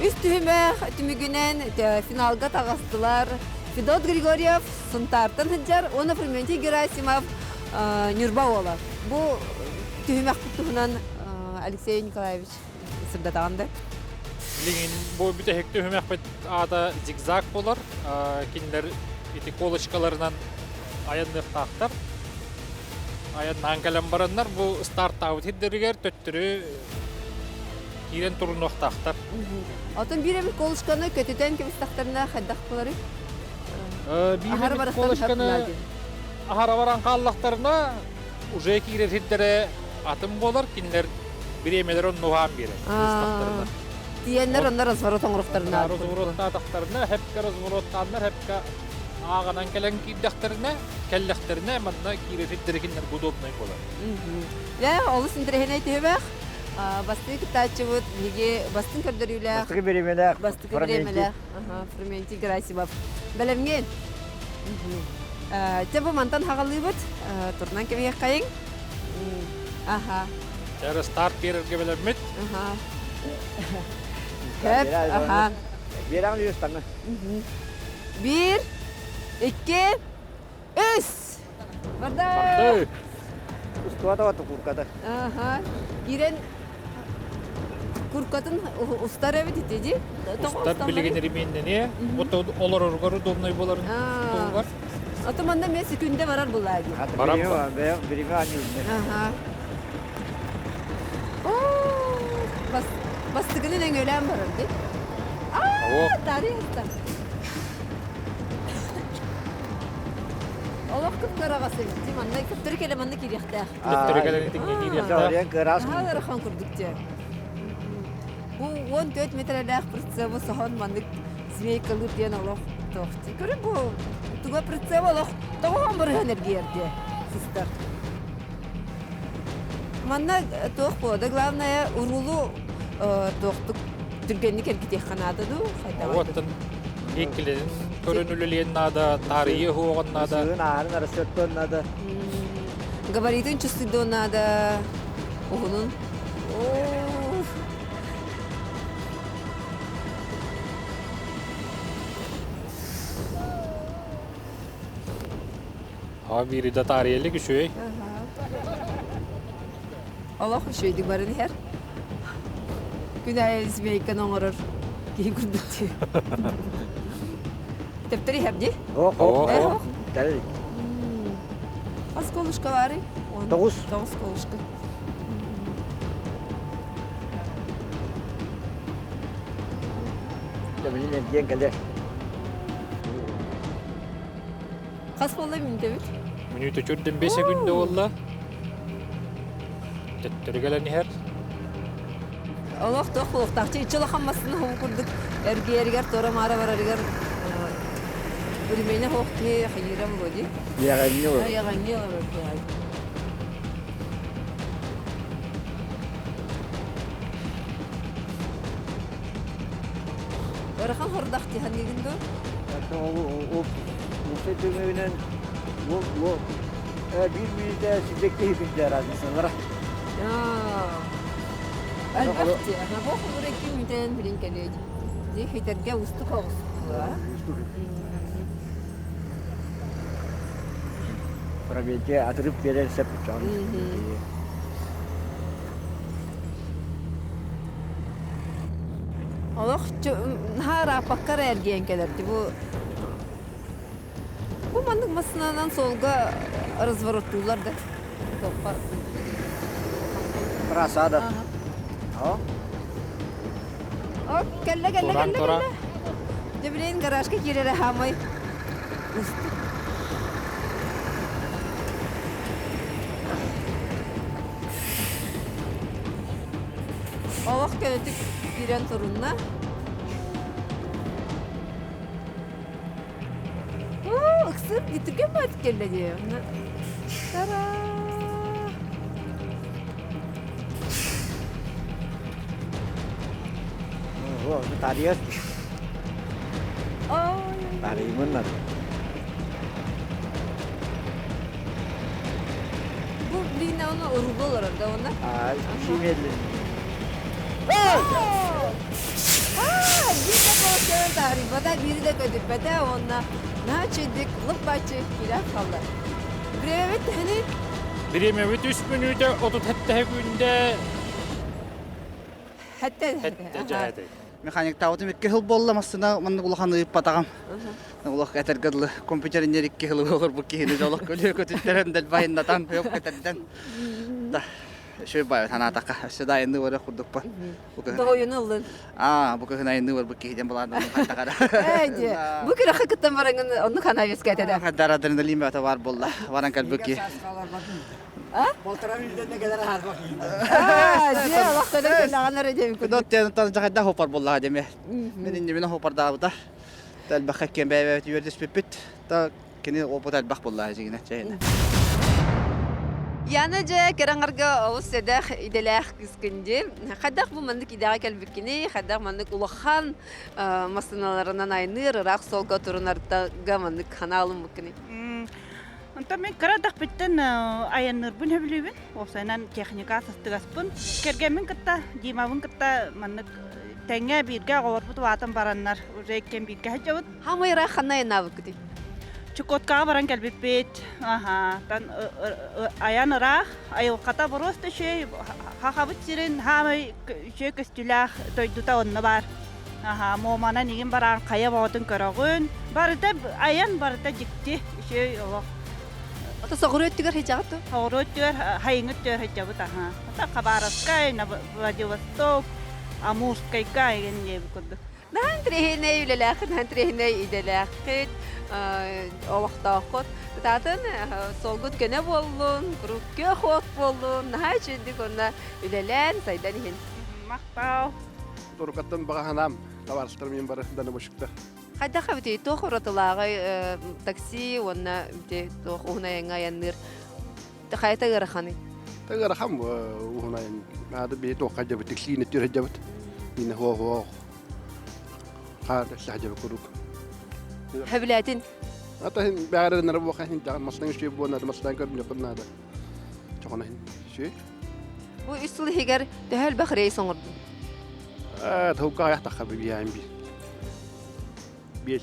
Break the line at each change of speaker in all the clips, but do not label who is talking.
Üstüme tümügünen finalga tağastılar. Fedot Grigoryev, Suntartın Hıccar, onu Firmenti Gerasimov, Nürbaoğlu. Bu tühümek kutuğunan Alexey Nikolaevich sırdatağındı.
Ligin bu bir de hekti hümek ada zigzag bolar. Kinler iti kolışkalarından ayanlık tahtlar. Ayan nankalan baranlar bu start out hidderiger töttürü kiren turunuk tahtlar.
Atın bir emir koluşkanı kötüden kim istaklarına haddak buları?
Bir kolışkanı ahara varan kallaklarına uje kiren hiddere atım bolar. Kinler bir emeler on nuhan biri.
Diyenler onlar razvarot onuruklarına.
Razvarot tahtlarına hepka razvarot tanlar hepka ağanan kelen kiddaklarına kelleklerine manna kiren hiddere kinler budobnay bolar.
Ya olus indirehine tühümek. Bastığı kıtaçıvıt, hige bastın kördürüyle.
Bastığı birimeler.
Bastığı birimeler. Fermenti Gerasimov. Belemgen. Coba mantan hakalıyıbıt. Turnan kemeye kayın. Aha.
Cara start bir gebelemit.
Aha. Hep. Aha.
Bir an yüz tane.
1, 2, 3. Bardak.
Ustuada atı kurkada.
Aha. İren kurkatın ustar evi titeci.
Ustar bilgenleri minde niye? Oto olur orgoru domnay boların var.
Otomanda mes günde varar bular.
Birimi var, birimi anıyım.
Aha. Bastıgının en ölen varırdı. Tarih hasta. Allah kıpkara kasayım. Manna kıptırı kelemanlı kiriyakta.
Kıptırı kelemanlı kiriyakta.
Oraya kıras.
Aha da rakan kurdukça. Bu 14 metrede pırtsa bu sahan mandık zmey kalır diyen Allah tohti. Görün bu. Tuga pırtsa Allah. Tamam bir enerji yerdi. Sister. Manna toh bu da главное urulu tohtuk Türkiye'nin erkek kanada du.
Ottun ikilin körünülüleyen nada tarihi hoğun nada.
Sığın ağrın arası öttün nada.
Gabaritin çüstüdü nada. Onun.
Ha biri de tarihli güçü.
Allah hoşuydu barın her. Günah izmeyken onurur. Ki kurdukçu. Tefteri hepdi.
Oh. Tabii.
Az koluşka var.
9
koluşka.
Tabii ne geldi.
Kas bolla mı David?
Minüte çördüm 5 günde valla. Tetteri gelen her.
Allah toh tahçı içi lahammasını hom kurduk. Erger tora mara var erger. Bölümüne hoq ki hayıram godi.
Yağınıyor.
Yağınıyor. Orahan hordaqti haniginde.
O fetümünden bu bir minüte sıcakta hepinler azmışsın var.
Ya. Elbette. Ana bu buraya kimden bilin kaleci. Zihiterge ustuk olsun.
Probelce atırıp verir sepetcan.
Allah hara pakkar ergen kelerdi bu mandık masinadan solga razворотtular da.
Prasada. Ha?
Kelle. Debileyin garajga girere hamay. Allah keletik giren torununa. Iksır getirgen mi artık kelle diye. Tara.
Oh, tadi benar.
Bu lina ona urugu olur orada ona.
Şimdiden.
Dice konuşuyor tarih. Bada biri de kötü. Bada onunla. Naçedik. Lıbbaçı. Kilah kaldı. Evet hani.
Birimevit üst menüde otu tette günde
Hatta.
tette cahede.
Mekanik tavutum 2 yıl bollamasına manı ulağanı patağım. Ulaq etergadlı kompüterinden 2 yıl olur bu kihini joluk kölü kötütlerden bayındatan yok keterden. Da şöyle bayat hanataka. Şeda indi var kurduk pa.
Doğuyunu alın.
Bu kehina indi var bu kihiden bulandan hatakara.
Haydi. Bu kira hakikaten varangın onu kana viskete de.
Kadar adrenalin bata var bolla. Varan kalbuki.
Boltaran ilden ne kadar harf bakayım.
Diye Allah söyle laganlar edeyim.
Dot ten tan da hopar bolla deme. Menin nimine hopar da buta. Tal bakhakken bebe yurdes pipit. Ta kini opotal bak bolla jigine çeyne.
Yana je kerangarga o sedah ideleh kiskindi. Hadak bu mandık idare kalbikini, hadak mandık ulakhan masanalarından aynı rak solga turunarda gamandık kanalım mukini.
Онта мен карадах биттен аяннырбын хөбүлүбүн. Осайнан техника састыгаспын. Кергемин кытта, димабын кытта маннык теңе бирге горбут ватан бараннар. Уже эккен бирге хажабыт.
Хамай ра ханай навыкты.
Чукоткага баран келбиппит. Тан аянырах, айыл ката просто шей хахабыт сирин хамай шей көстүлах тойдута онна бар. Момана нигин баран кая бодун көрөгүн. Барыта аян барыта жикти. Шей
Ото согуру өттүгөр хежагатты.
Хавроттер, хайнгыттер хажабыт. Ата Хабаровская, Владивосток, Амурская генде букурду.
Нан трехне үлелах, нан трехне иделах. О вакта хот. Татын солгут гene боллун, крукке хот боллун. Нахай чендик онна үлелен сайдан хин.
Мактау.
Туркаттан баганам, таварстыр мен бар даны бошукта.
Хайда хабити то хоротлагы такси онна те то уна янга янныр. Та хайта гараханы.
Тагар хам уна ада бе то хаҗа бит клин тир хаҗа бит. Мин хо. Хада хаҗа курук.
Хаблатин.
Ата хин бәгәр нәр бу хин тагын маслан ши бу нәр маслан көр не кына да. Чагына хин ши.
Бу исл хигер тәһәл бахрей соңырды.
Таука яхта хабиби ямби. Бел.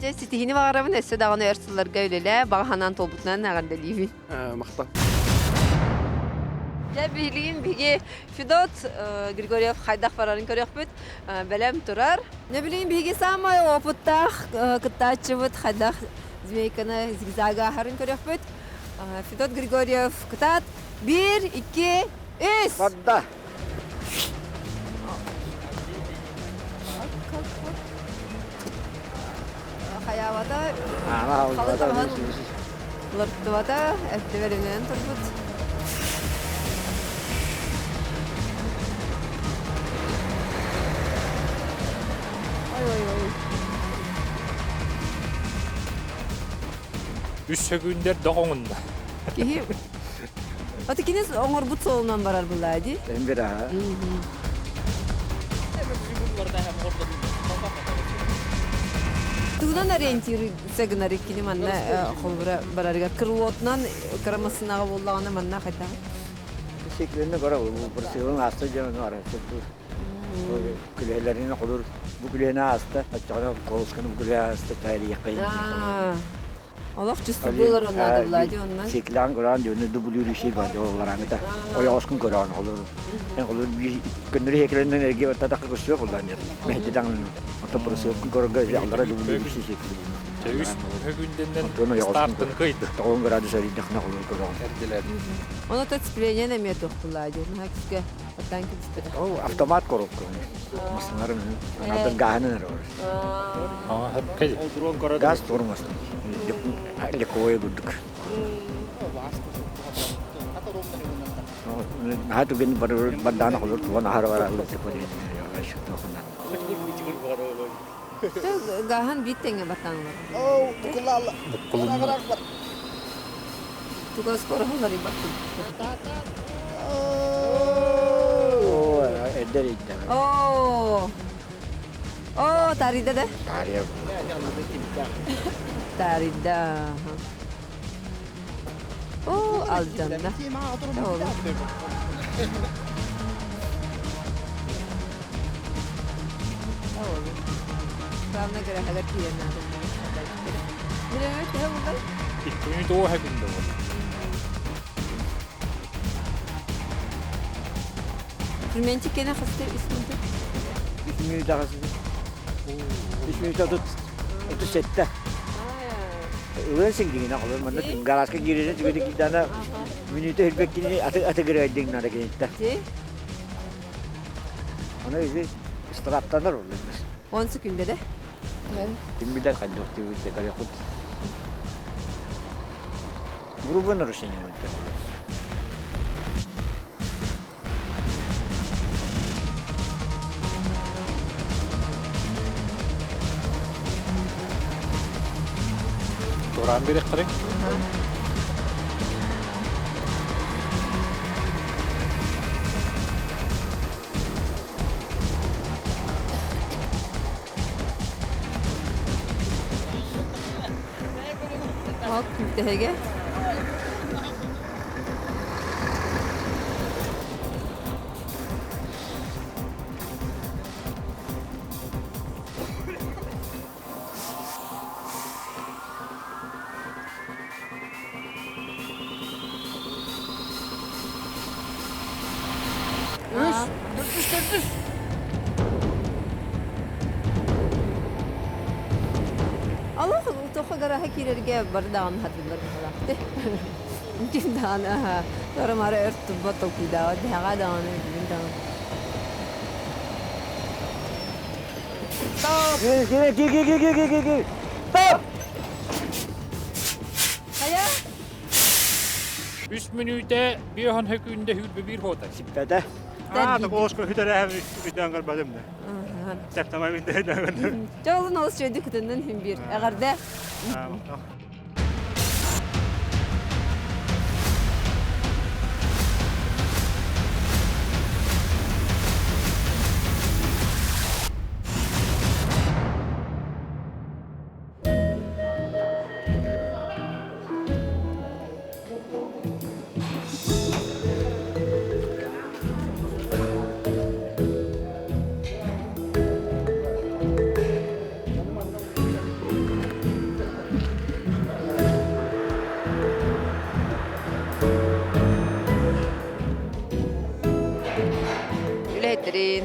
Же ситихини багарамын эссе даганы эрсиллерге үлеле баганан толбутнан наганда ливи.
Махта.
Я билин биге Федот Григорьев хайдах барарын көрөкпүт. Белем турар. Не билин биге самай опыттах кытачыбыт хайдах змейканы зигзага харын көрөкпүт. Федот Григорьев кытат 1 2 3.
Fadda.
Hayavada
Ana
Kalıtamam. Lırtıvada ettiverimden turbut. Oy.
Üsse günler doğununda.
Kihim. Atikiniz oңор bут solundan barar bulaydı.
Embira.
Тугунан ориентир сегнар икини манна холбура барарга кырвотнан кырамасынага боллагана манна кайта.
Şeklerini göre bu porsiyon hasta canı var. Külehlerini olur. Bu külehine hasta. Hatta kolskanı bu külehe hasta tayri yakayım.
Allah cüstü bulur onlar bulaydı ondan.
Şeklan gören diyor ne dubulur şey var o var ama da o yaskın gören olur. En olur bir günleri hekelerinden ergi ortada kısıyor kullanıyor. Mehdeden o porsiyon göre onlara dubulur şey şekli.
Üst günden startın kıydı.
Doğum göre söyledi ne olur gören.
Erdiler.
Ona da spreyne ne miyat bulaydı. Hakiske atan ki sprey.
O avtomat koruk. Masınların anadın gahını var.
Hep kıydı.
Gaz durmasın. Lekoya guduk. Hatu bin bandana olur tuan ahar var Allah separi. Şu tohumdan.
Gahan bitenge batan var.
Oh, tukulala.
Kulunlar.
Tugas korahlar ibatı.
Oh, eder idda.
Oh, tarida de.
Tariya.
Tarida. Oh, aljanna. Sağına göre haber kiyerler. Bilemez ya bunlar.
İlk o hekimde var.
Filmençik gene hasta isminde.
İsmini daha İsmini de tut sette. Öğrensin diye ne olur bana garaska girene çünkü iki tane minüte helbek kini atı gireydin nara gitti.
Şey,
Ona izi straptanlar olur.
10 günde de.
Kim bilir kaç doktor bize kare kut. Grubun arasında mı?
Toran bir kırık.
Bak müttehege. Allah toka gara hakirerge bardan hatlar halaqte. Mungkin dana tara mara ertubat tokida dhaga dana bindan. Stop.
Gel. Stop.
Haya.
3 minüte bir han hekimde hüdbe bir hoda.
Sipede.
Da koska hytärä mitään kar bademne. Septama mitään.
Jolun alış çöydü kütünden hem bir. Agarda Ülehetlerin,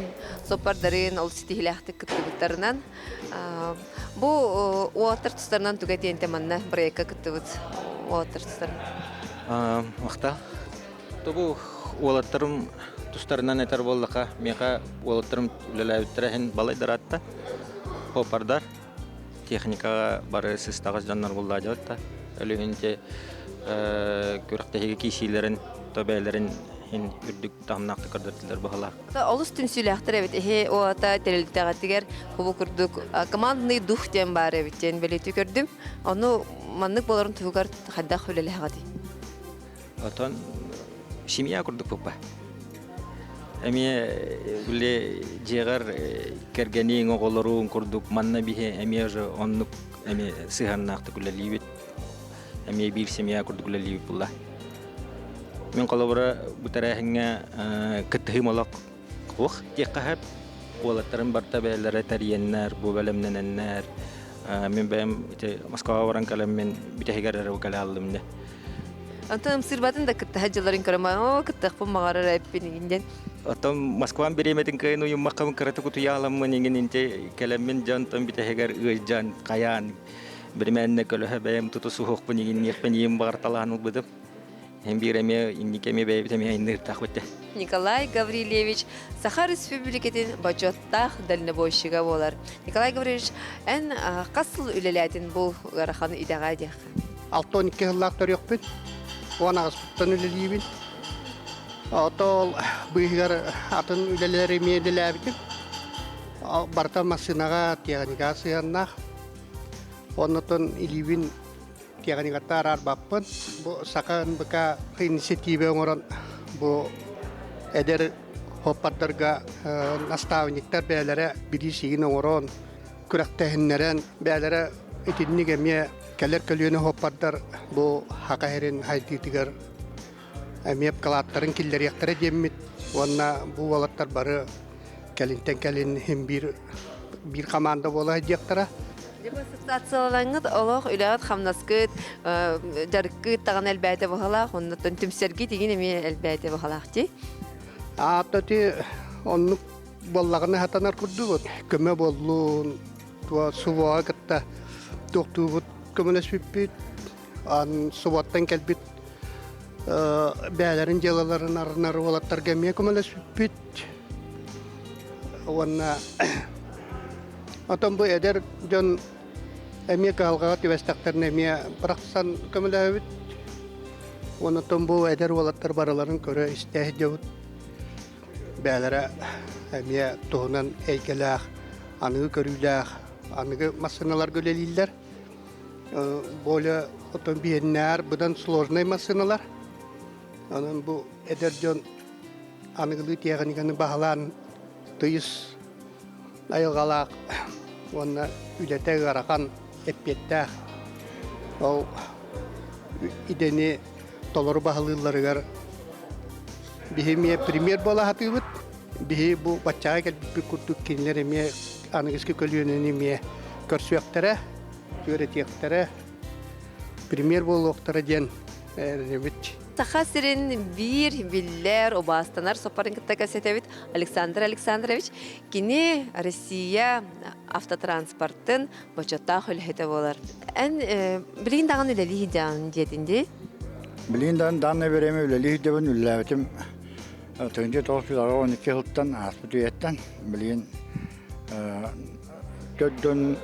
sopardarin, ol sitihilahtık kıttıbıtlarından. Bu oatır tüstarından tügetiyen temanna breyka kıttıbıt oatır tüstarından.
Мақта. Тобу уолаттарым тустарынан этер боллака, мега уолаттарым үлеләбиттерәһен балай даратта. Хопардар техникага бары систагыз жаннар булла жатта. Өлүнче көрөктәге кишиләрен, тобайларын ин үрдүк тамнакты кырдырлар бахалар.
Олус түнсүләхтер evet ehe o ata teleltәгәтигәр хубу күрдүк. Командный дух тем бар битен белети күрдүм. Аны маннык боларын тугар хадда хөлеләгәди.
Атан семья курдук попа. Эми биле жегар кергени оголорун курдук манна бихе эми же оннук эми сыганнакты күлелибит. Эми бир семья курдук күлелибит булла. Мен колобора бутарахыңа кытхымалак кох теккахап олаттарын барта бәләре тариеннәр бу белемнәннәр. Мен бәм Москва баран калам мен битәгәр рәвкәлә алдым.
Антам сирбатын да кытта хаҗларын карама, о кытта хпын магара рәппин инден.
Атам Москван береметин кайну юммакам карата куту ялам менен инте калам жантам битәгәр ыҗан каян берменне көлһә бәм тутусу хок пенин япеним барталану бидеп. Hem bir eme indikeme beyteme indir takvitte.
Николай Гаврилевич Сахар Республикатын бачоттах дальнобойщига болар. Николай Гаврилевич эн касыл үлеләтин бу гараханы идага дия.
6-12 yıllar törüyokpun. Ona aspıttan üleliyibin. Otol bıyıgar atın üleleri miyedilebitin. Barta masinaga tiyaganiga siyannak. Onutun ilibin tiyaganiga arar bappın. Bu sakan baka inisiatibe ngoran bu eder hopatlarga nastavnikler beylere birisiğin ngoran kürektehinleren beylere itinni gemiye keller kölüğüne hopatlar bu hakaherin hayditigar emiyep kalatların killeri yaktara diyemmit. Onna bu valatlar barı kelinten kelin hem bir bir komanda bola hediyaktara.
Деп ассоциациялаңыз олох үләгәт хамнаскыт, жаркыт тагын әлбәте бахалах, оннан түмсәрги дигән эме әлбәте бахалах ди.
Атати онны боллагына хатанар курду вот. Көмө боллу туа суваа кытта токтубут көмөлөсүппүт. Ан суваттан келбит бәләрин жалаларын арнары болаттарга ме көмөлөсүппүт. Онна атам бу эдер жон эме калга тибестактарны эме браксан көмөлөбүт. Оны томбу эдер болаттар бараларын көрө истәһ жабыт. Бәләре әмия туһунан әйкеләх, аныгы көрүләх, аныгы машиналар гөлелиләр. Более отон биеннәр, будан сложный машиналар. Анан бу эдерҗон аныгы техниканы баһалан тыйс айылгалак, онна үләтә гаракан эппеттә. Ол идене толор баһалыларыгар бихемия пример бола хатыбыт. Бихи бу бачага келбип курдук кинлер эме аныгыскы көлүнөн эме көрсөктөрө, көрөтөктөрө пример болуктары ден ребит.
Тахасирин бир биллер обастанар сопарын кыттага сетебит Александр Александрович кини Россия автотранспорттын бочотта хөлхете болар. Эн билин даган үлели хидян дединди.
Билин данны береме үлели хидебен үлләбетим. Төнде 912 жылдан аспыт үйеттен білген төдден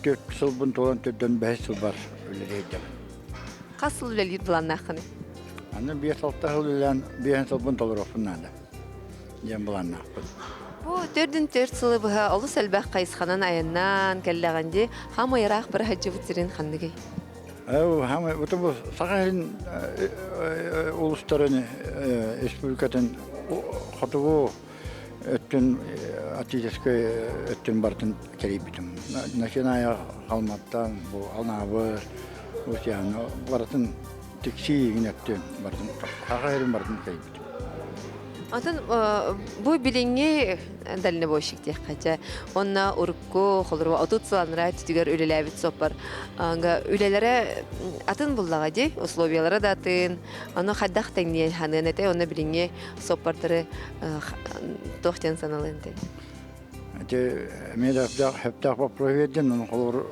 4 жыл бұн толан төдден 5 жыл бар үлелейдім.
Қасыл үлелейді бұлан нақыны?
Аны 5-6 жыл үлелен 5 жыл бұн толыр оқынады. Ен бұлан нақпын.
Бұл 4-4 жылы бұға олыс әлбәқ қайысқанан айыннан кәлләғанде хам айрақ бір хаджы бұтырын қандығы?
Хамы bu Sakarya'nın ulusların Respublika'nın hatubu öttün Atiyeskoy öttün bartın keribitim. Naşınaya kalmaktan bu alnabı bu yani bartın tiksi yönettün bartın Sakarya'nın bartın keribitim.
Атын bu bilingi daline boşuk diye kaça. Onna urukku холурва отут сыланра түтүгөр үлеләбит сопар. Anga үлеләре атын буллага ди, условиялары да атын. Аны хаддах теңне ханын эте, онна билинги сопартыры тохтен саналынды.
Те меда хептак попроведен, он холур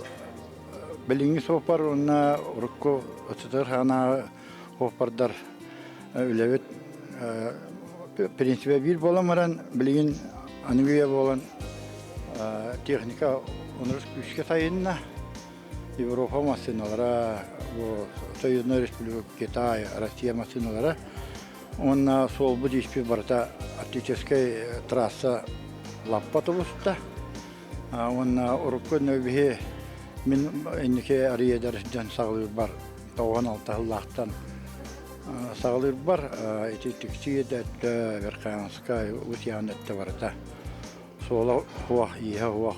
билинги сопар, онна урукку отутар хана хопардар үлебит принципе bir bolamaran bilgin anıgıya bolan teknika onurus güçke sayınna Avrupa masinalara bu Soyuzlar Respublikası Kitay, Rusya masinalara ona sol bu hiçbir barda atletическая трасса Lapatolusta ona Urukku nöbihi min innike araya dersen sağlığı var 96 yıllardan sağlığı var, etikçiye de verkanskay usiyanette var da. Sola huah iyi huah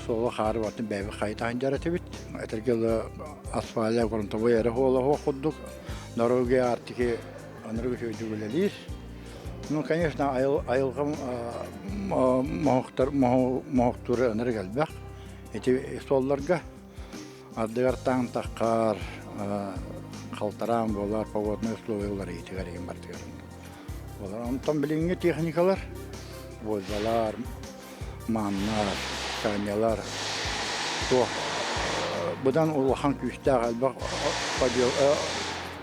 sola harvatın bebe kayıtan jaratibit. Etergel asfalya kuruntu bu yere huah kuduk. Naroge artık anırgı çözülelir. Ну, конечно, ayılgım muhtur anırgel bak. Eti sollarga adlar tan takar kaltaran bolar, pavodnoy условиялар итигәргән бартыгар. Болар онтан билинге техникалар, бозалар, маннар, камялар. То будан улахан күчтә галбак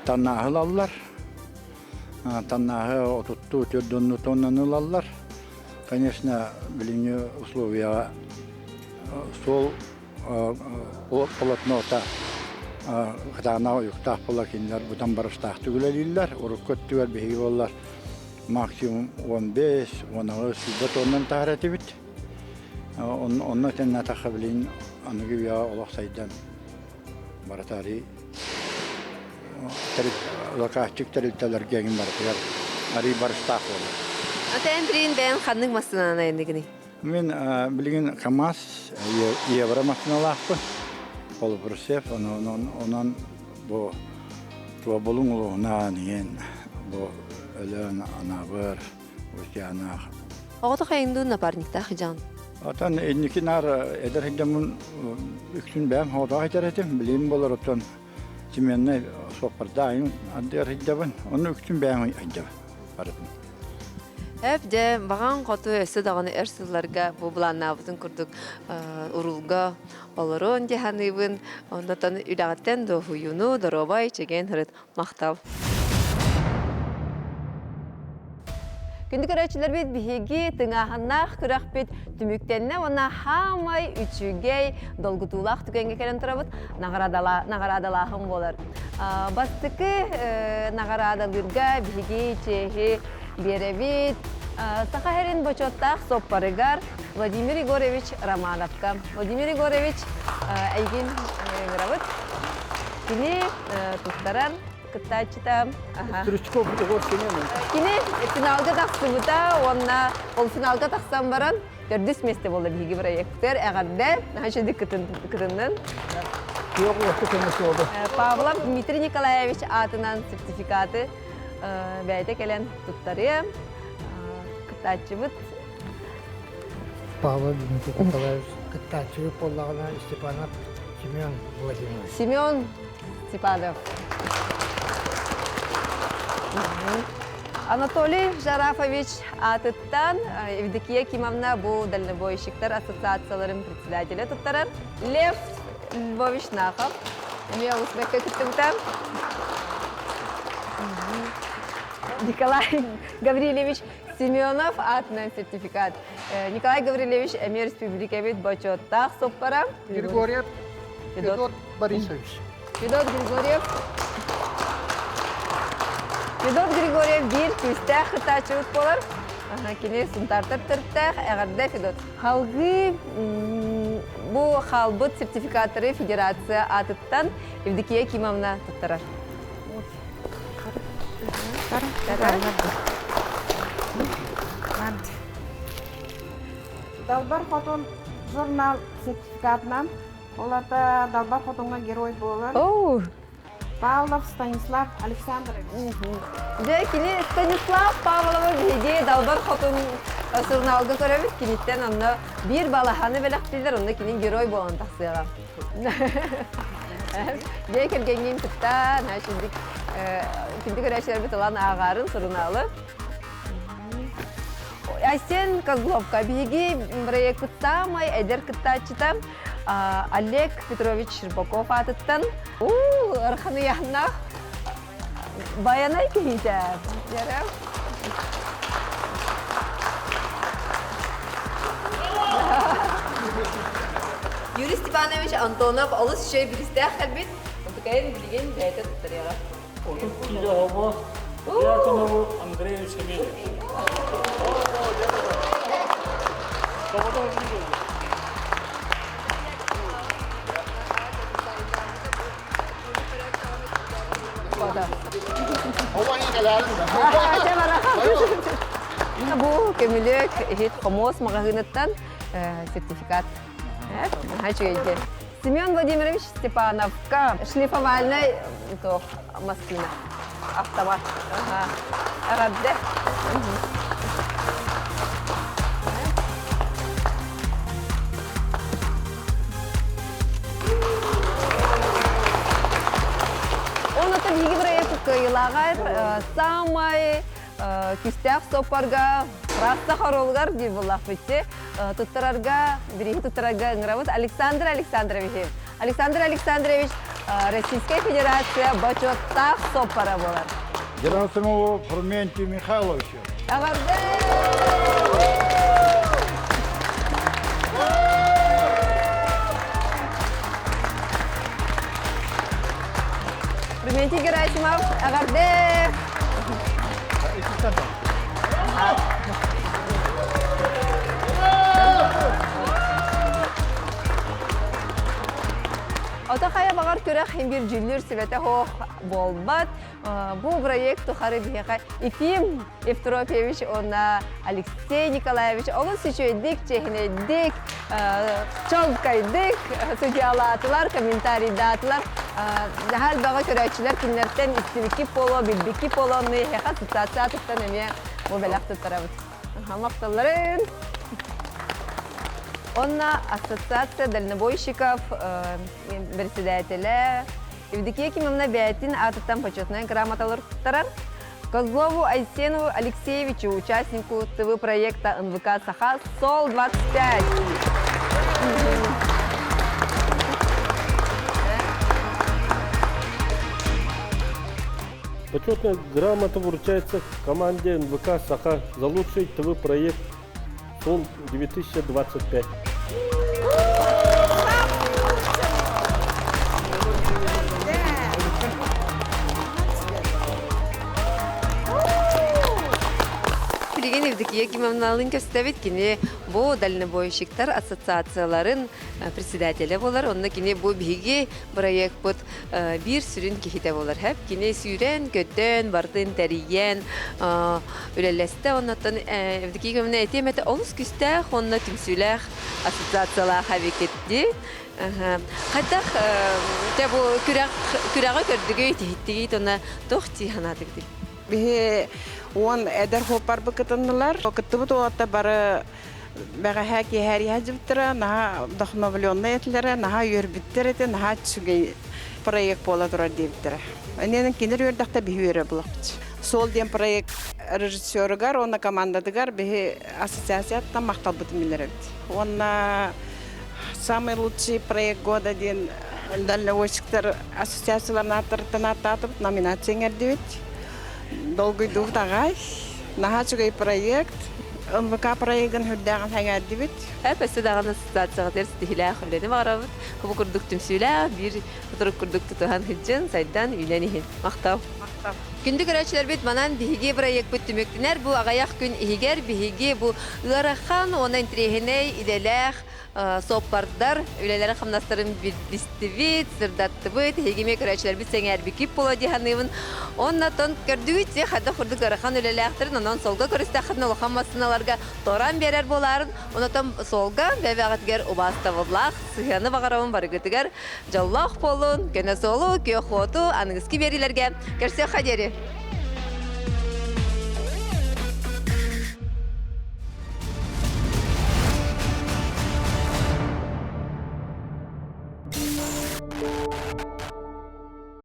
таннахылалар. Таннахы отутту төддөннү тоннанылалар. Конечно, билинге условия сол полотнота Хатана юктах полакинлар будан барыштах түгүлелилер, уруккөттүгөр беги боллар. Максимум 15-16 сүбөт оннан тахаратыбыт. Онна тенна тахабилин аныгы бия олақ сайдан баратари. Лакачык тәрілтәлер кегін баратыгар. Ари барыштах болар.
Атайын білейін бәйін қанның масынана ендігіні?
Мен білген КамАЗ, Евро масыналақпы. Полупрусев, онан bu bulunluğuna niyen bu ölen anabır, uçyanak.
Oğda kayındı naparnikta hıcan?
Atan ennikinar eder hiddamun üksün bäm hoda hiteretim bilim bolar oton Cimenne sopardayn ader hiddabın onu üksün bäm hiddab. Baratın.
Hep de bağan qotu ösü dağını ersizlarga bu bulanabızın kurduk urulga olurun cehanibin ondan ülaten do huyunu darobay çegen hırt maqtav. Gündük öğretçiler bit bihigi tыңahannaq kıraq bit tümüktenne ona hamay üçügey dolgutulaq tükenge kelen turabıt nagaradalahım bolar. Bastıkı nagaradalırga bihigi çehi berevit Сахарин бочоттах соппарыгар Владимир Егорович Романовка. Владимир Егорович әйген гравыт. Кини туттаран кыттачытам.
Турчков Егор Семенов.
Кини финалга тақсыбыта, ол финалга тақсам баран төрдүс месте болды биги проекттер. Әгәрдә хәшеди кытыннан.
Yok vakti kendisi oldu.
Павлов Дмитрий Николаевич атынан сертификаты бәйте келен туттары. Кытачыбыт.
Павел Дмитрий Николаевич Кытачыбыт боллағына Степанов Семен Владимирович.
Семен Степанов. Анатолий Жарафович атыттан Евдокия Кимовна bu дальнобойщиктар ассоциацияларын председателі туттарар. Лев Львович Нахов. Мен Усбекке кыттымтам. Николай Гаврилевич Семенов атынан сертификат. Николай Гаврилевич Эмир Республикабит бочоттах соппара.
Григорьев Федот Борисович.
Федот Григорьев bir küstах хытачыбыт болар. Кини сунтартыр тырттах әгәрдә Федот. Халгы bu халбыт сертификаттары федерация атыттан Евдокия Кимовна туттарар.
Далбар фотон журнал сертификатынан оларда Далбар фотонга герой болар. Павлов Станислав Александрович.
Кини Станислав Павлова биги Далбар фотон журналга көрөбүз. Киниттен анда бир балаханы белектилер, онда кини герой болан таксыга. Дей келгенген тыттан, шундик күндүк көрөчүлөр бит алан агарын суруналы. Айсен Козловка биги проект самай эдер кыттачыта Олег Петрович Щербаков атыттан. Арханы янна баянай кейте. Юрий Степанович Антонов алыс şey biristeh kalbit. Ontakayn bilgen dayta tutarıya.
Кириллова Яковлеву Андрею Семеновичу.
Bu kemilek hit komos magazинаттан сертификат. Хачуйте. Семен Владимирович Степановка, шлифовальная машина, автомат. Радде. Он это биги проект кайлагар самый кистях сопарга раса хоролгар ди буллах битте туттарарга бири туттарарга ңравыт Александр Александрович. Александр Александрович Российская Федерация бочоттах сопара болар.
Герасимову Ферментию Михайловичу. Ферментий Герасимов, Агарде. Отахая багар көрәк химбир җилләр сәбәте хох болбат. Бу проект тухары бихәка Ефим Евтропьевич, она Алексей Николаевич, олы сичөйдик, чехнедик, чолкайдик, судьялатылар, комментарий датылар. Хәл бага көрәкчеләр киннәртән истилики поло, билбики полоны, хәка ассоциация туттан әмә бу беләк туттарабыз. Макталларын.
Онна ассоциация дальнобойщиков председателя Евдокия Кимовна Бятин атыттан почетная грамоталар туттарар. Козлову Айсену Алексеевичу, участнику ТВ-проекта НВК «Саха» СОЛ-25.
Почетная грамота вручается команде НВК «Саха» за лучший ТВ-проект СОЛ-2025.
Билеген Евдокия Кимовналын көстәбит кини бу дальнобойщиктар ассоциацияларын председателе болар. Онна кини бу биги проект бут бир сүрүн кихите болар. Хәп кини сүрен көттөн бардын тәриен үлелесте оннан Евдокия Кимовна этемете олус күстә онна түмсүләх ассоциациялар хәбикетти. Хәтта бу күрәгә көрдүгөй тиһиттиги тона тохти ханадык ди.
Бе он эдер хопар быкытыннылар. Кыттыбыт оатта бары бәға хәки хәри хәжібіттірі, наға вдохновленный етлері, наға үйербіттер еті, наға түсуге проект бола тұрар дейбіттірі. Әненің кендер үйердіқта бі үйері бұлақпыч. Сол ден проект режиссерігар, оны командадығар бі ассоциацияттан мақтал бұтымелер өбді. Оны самый лучший проект года ден дальнобойщиктар ассоциацияларына аттатып номинацияңер дейбіт. Долгой дух тагай, нахачугай проект, НВК проектын хүрдәгән хәңәр дибит.
Әпәсе даган ассоциацияга терс дихилә хәлләне барабыз. Күп күрдүк түмсүлә, бир фоторук күрдүк тутаган хиҗен сайдан үйләнеһен. Мактау. Күндү көрәчләр бит манан биһиге проект бит төмөктенәр бу агаяк күн игәр биһиге бу ырахан оны интригеней иделәх соппардар үлеләре хамнастырын бистивит сырдаттыбыт хегеме көрәчләр бит сәңәр бикип була диханыбын. Оннан көрдүгүт хәдә хурдык ырахан үлеләхтер анан солга көрәстә хәдне хаммасыналарга торан берер боларын. Оннан солга бәвәгәтгәр убаставыллах сыяны багарабын барыгытыгар жаллах болун кенә солу көхоту аныгыски бериләргә кәрсә хәдәре.